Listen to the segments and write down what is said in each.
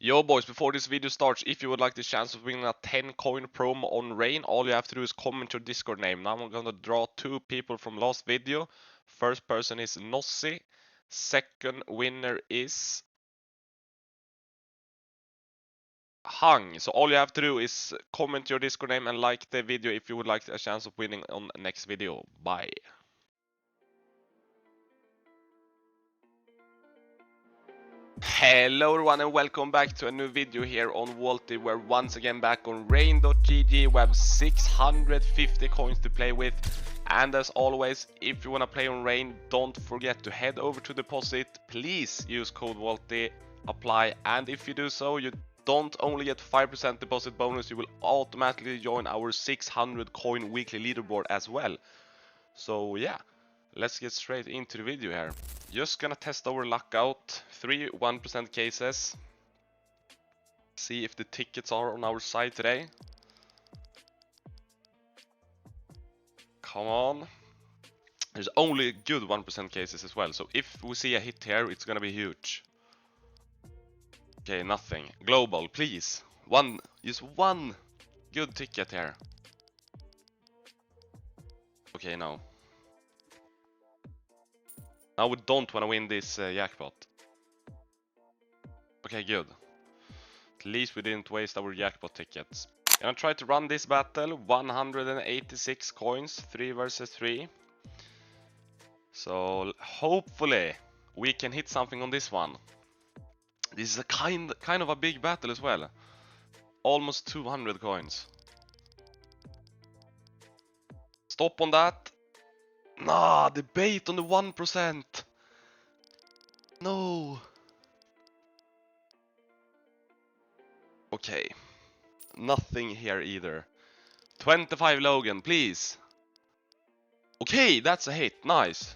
Yo boys, before this video starts, if you would like the chance of winning a 10 coin promo on Rain, all you have to do is comment your Discord name. Now I'm gonna draw two people from last video. First person is Nossi. Second winner is Hung. So all you have to do is comment your Discord name and like the video if you would like a chance of winning on next video. Bye. Hello everyone and welcome back to a new video here on Vaulty. We're once again back on Rain.gg. We have 650 coins to play with, and as always, if you want to play on Rain, don't forget to head over to deposit. Please use code Vaulty, apply, and if you do so, you don't only get 5% deposit bonus, you will automatically join our 600 coin weekly leaderboard as well. So yeah, let's get straight into the video here. Just gonna test our luck out. 3 1% cases. See if the tickets are on our side today. Come on. There's only good 1% cases as well, so if we see a hit here, it's gonna be huge. Okay, nothing. Global, please. Just one good ticket here. Okay, no. Now we don't want to win this jackpot. Okay, good. At least we didn't waste our jackpot tickets. Gonna try to run this battle. 186 coins, 3 versus 3. So hopefully we can hit something on this one. This is a kind of a big battle as well. Almost 200 coins. Stop on that. Nah, the bait on the 1%. No. Okay. Nothing here either. 25 Logan, please. Okay, that's a hit. Nice.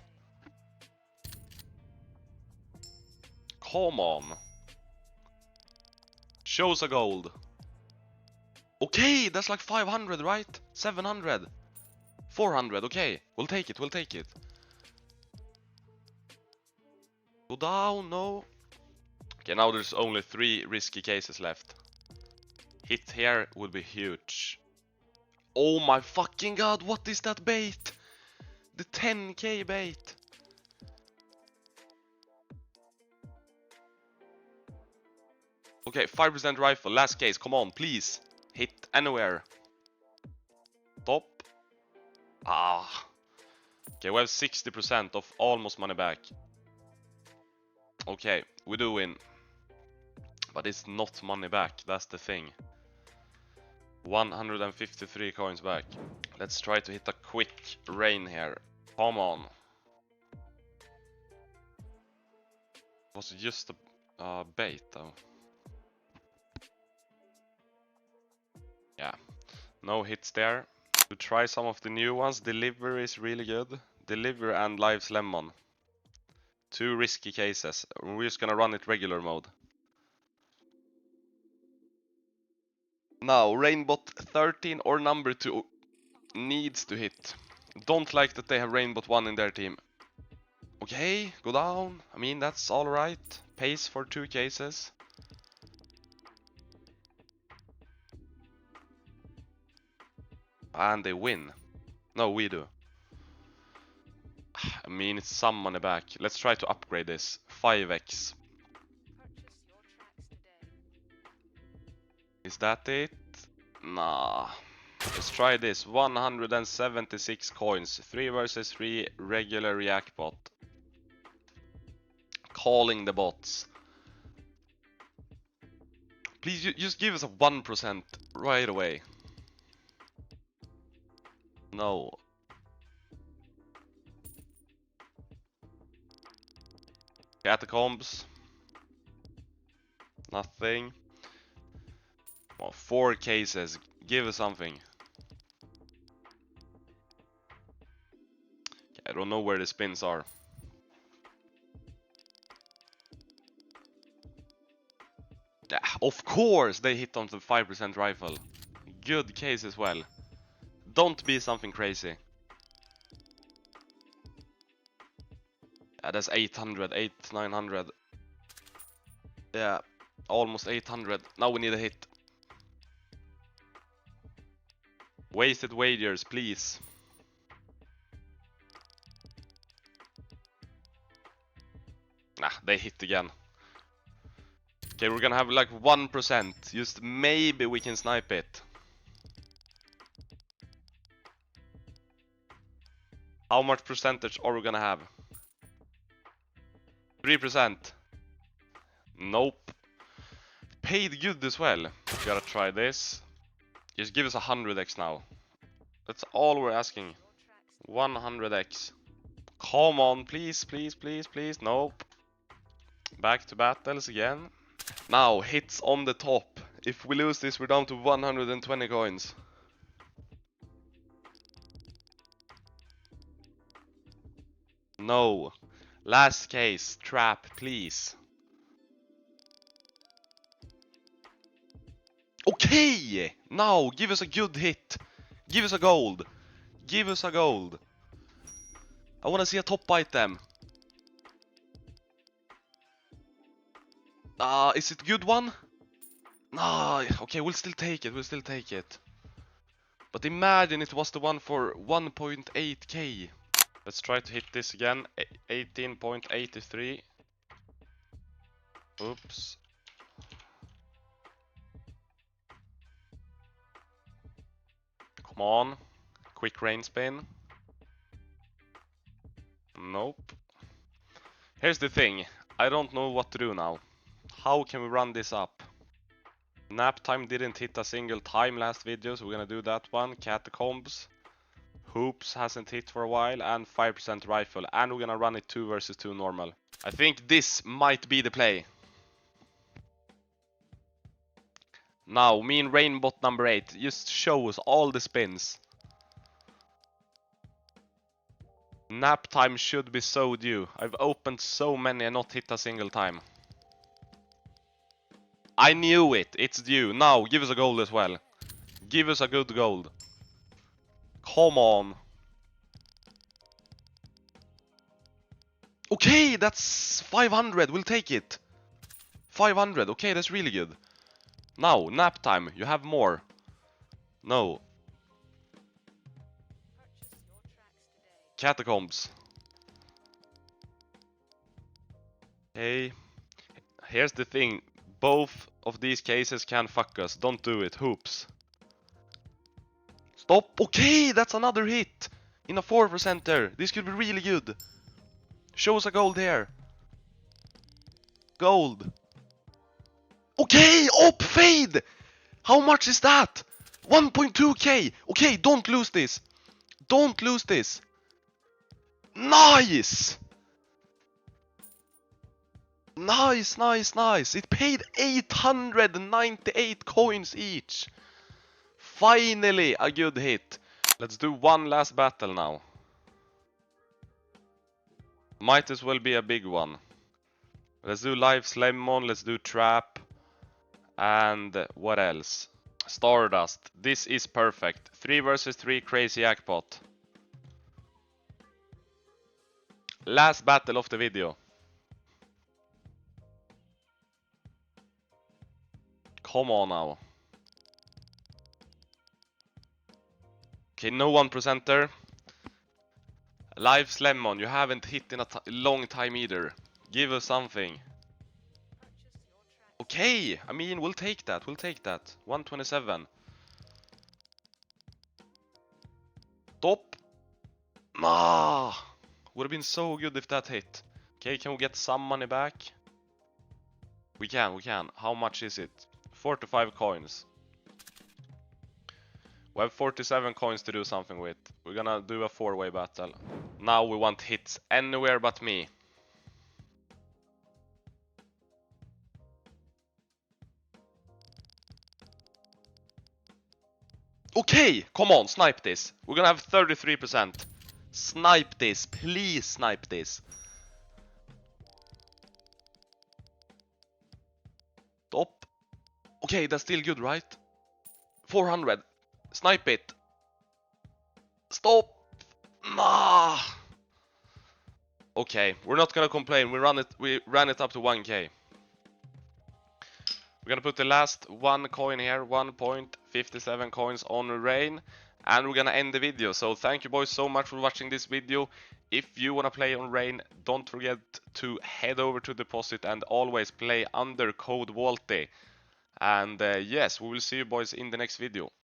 Come on. Shows a gold. Okay, that's like 500, right? 700. 400, okay. We'll take it, we'll take it. Go down, no. Okay, now there's only 3 risky cases left. Hit here would be huge. Oh my fucking god, what is that bait? The 10k bait. Okay, 5% rifle, last case, come on, please. Hit anywhere. Top. Ah. Okay, we have 60% of almost money back. Okay, we do win. But it's not money back, that's the thing. 153 coins back. Let's try to hit a quick rain here. Come on. Was it just a bait though? Yeah, no hits there. To try some of the new ones, Deliver is really good. Deliver and Lives Lemon. 2 risky cases. We're just gonna run it regular mode. Now, Rainbot 13 or number 2 needs to hit. Don't like that they have Rainbot 1 in their team. Okay, go down. I mean, that's alright. Pace for 2 cases. And they win. No, we do. I mean, it's some money back. Let's try to upgrade this. 5x. Is that it? Nah. Let's try this. 176 coins. 3 versus 3 regular jackpot. Calling the bots. Please just give us a 1% right away. No. Catacombs. Nothing. Well, 4 cases. Give us something. I don't know where the spins are. Yeah, of course they hit onto the 5% rifle. Good case as well. Don't be something crazy. Yeah, that's 800, 900. Yeah, almost 800. Now we need a hit. Wasted wagers, please. Nah, they hit again. Okay, we're gonna have like 1%. Just maybe we can snipe it. How much percentage are we gonna have? 3%. Nope. Paid good as well. Gotta try this. Just give us 100x now. That's all we're asking. 100x. Come on, please, please, please, please. Nope. Back to battles again. Now, hits on the top. If we lose this, we're down to 120 coins. No. Last case. Trap, please. Okay! Now, give us a good hit. Give us a gold. Give us a gold. I wanna see a top item. Is it good one? Nah, okay, we'll still take it, we'll still take it. But imagine it was the one for 1.8k. Let's try to hit this again. 18.83. Oops. Come on. Quick rain spin. Nope. Here's the thing. I don't know what to do now. How can we run this up? Nap time didn't hit a single time last video, so we're gonna do that one. Catacombs. Hoops hasn't hit for a while, and 5% rifle. And we're gonna run it 2 versus 2 normal. I think this might be the play. Now, me and Rainbot number 8 just show us all the spins. Nap time should be so due. I've opened so many and not hit a single time. I knew it. It's due. Now, give us a gold as well. Give us a good gold. Come on. Okay, that's 500. We'll take it. 500. Okay, that's really good. Now, nap time. You have more. No. Catacombs. Okay. Here's the thing. Both of these cases can fuck us. Don't do it. Hoops. Stop. Okay, that's another hit. In a 4%er. This could be really good. Show us a gold here. Gold. Okay, up fade. How much is that? 1.2k. Okay, don't lose this. Don't lose this. Nice. Nice, nice, nice. It paid 898 coins each. Finally, a good hit. Let's do one last battle now. Might as well be a big one. Let's do Live Lemon, let's do Trap. And what else? Stardust. This is perfect. 3 versus 3 crazy jackpot. Last battle of the video. Come on now. Okay, no 1%er. Live Lemon, you haven't hit in a long time either. Give us something. Okay, I mean, we'll take that, we'll take that. 127. Top. Nah. Would have been so good if that hit. Okay, can we get some money back? We can, we can. How much is it? 45 coins. We have 47 coins to do something with. We're gonna do a 4-way battle. Now we want hits anywhere but me. Okay, come on, snipe this. We're gonna have 33%. Snipe this, please snipe this. Top. Okay, that's still good, right? 400. Snipe it. Stop. Nah. Okay, we're not gonna complain. We ran it up to 1k. We're gonna put the last one coin here, 1.57 coins on Rain, and we're gonna end the video. So thank you boys so much for watching this video. If you wanna play on Rain, don't forget to head over to deposit and always play under code Vaulty. And yes, we will see you boys in the next video.